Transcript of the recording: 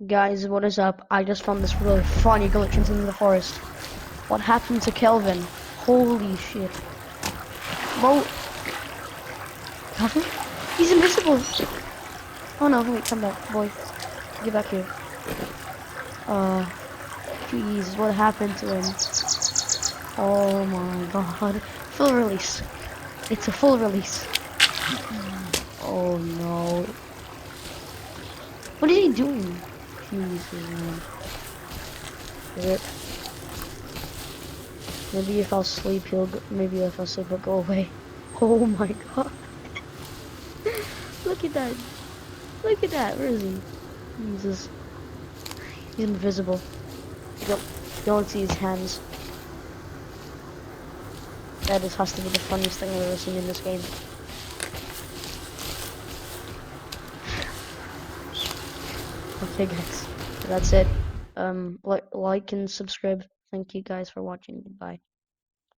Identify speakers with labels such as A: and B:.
A: Guys, what is up? I just found this really funny glitch in the forest. What happened to Kelvin? Holy shit. Whoa. Kelvin? He's invisible! Oh no, wait, come back, boy. Get back here. Jeez, what happened to him? Oh my god. Full release. It's a full release. Oh no. What is he doing? Jesus, man. Rip. Maybe if I'll sleep, maybe if I'll sleep, he'll go away. Oh my god. Look at that. Look at that. Where is he? Jesus. He's invisible. You don't see his hands. That has to be the funniest thing I've ever seen in this game. Okay, guys. That's it. Like and subscribe. Thank you guys for watching. Goodbye.